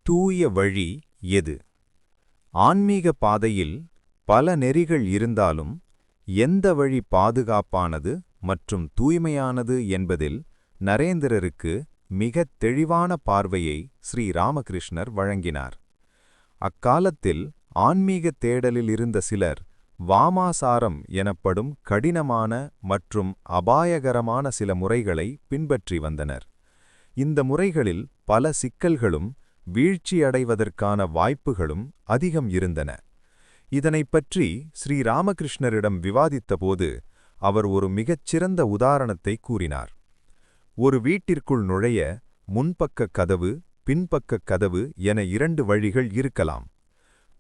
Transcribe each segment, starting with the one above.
தூய வழி எது? ஆன்மீக பாதையில் பல நெறிகள் இருந்தாலும் எந்த வழி பாதுகாப்பானது மற்றும் தூய்மையானது என்பதில் நரேந்திரருக்கு மிகத் தெளிவான பார்வையை ஸ்ரீ ராமகிருஷ்ணர் வழங்கினார். அக்காலத்தில் ஆன்மீக தேடலில் இருந்த சிலர் வாமாசாரம் எனப்படும் கடினமான மற்றும் அபாயகரமான சில முறைகளை பின்பற்றி வந்தனர். இந்த முறைகளில் பல சிக்கல்களும் வீழ்ச்சியடைவதற்கான வாய்ப்புகளும் அதிகம் இருந்தன. இதனைப் பற்றி ஸ்ரீ ராமகிருஷ்ணரிடம் விவாதித்தபோது அவர் ஒரு மிகச்சிறந்த உதாரணத்தை கூறினார். ஒரு வீட்டிற்குள் நுழைய முன்பக்க கதவு, பின்பக்க கதவு என 2 வழிகள் இருக்கலாம்.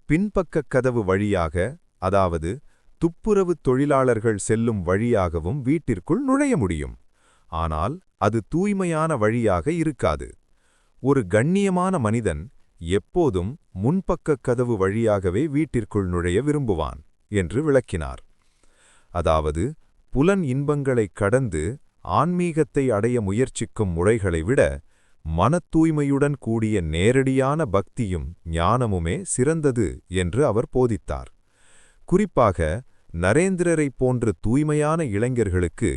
பின்பக்க கதவு வழியாக, அதாவது துப்புரவு தொழிலாளர்கள் செல்லும் வழியாகவும் வீட்டிற்குள் நுழைய முடியும். ஆனால் அது தூய்மையான வழியாக இருக்காது. ஒரு கண்ணியமான மனிதன் எப்போதும் முன்பக்க கதவு வழியாகவே வீட்டிற்குள் நுழைய விரும்புவான் என்று விளக்கினார். அதாவது புலன் இன்பங்களைக் கடந்து ஆன்மீகத்தை அடைய முயற்சிக்கும் முறைகளை விட மனத்தூய்மையுடன் கூடிய நேரடியான பக்தியும் ஞானமுமே சிறந்தது என்று அவர் போதித்தார். குறிப்பாக நரேந்திரரைப் போன்ற தூய்மையான இளைஞர்களுக்கு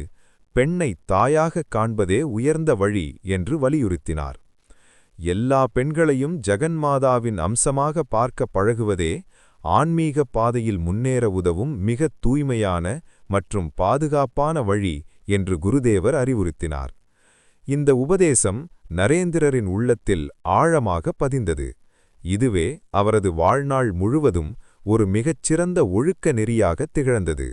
பெண்ணை தாயாகக் காண்பதே உயர்ந்த வழி என்று வலியுறுத்தினார். எல்லா பெண்களையும் ஜகன்மாதாவின் அம்சமாக பார்க்க பழகுவதே ஆன்மீக பாதையில் முன்னேற உதவும் மிகத் தூய்மையான மற்றும் பாதுகாப்பான வழி என்று குருதேவர் அறிவுறுத்தினார். இந்த உபதேசம் நரேந்திரரின் உள்ளத்தில் ஆழமாக பதிந்தது. இதுவே அவரது வாழ்நாள் முழுவதும் ஒரு மிகச்சிறந்த ஒழுக்க நெறியாகத் திகழ்ந்தது.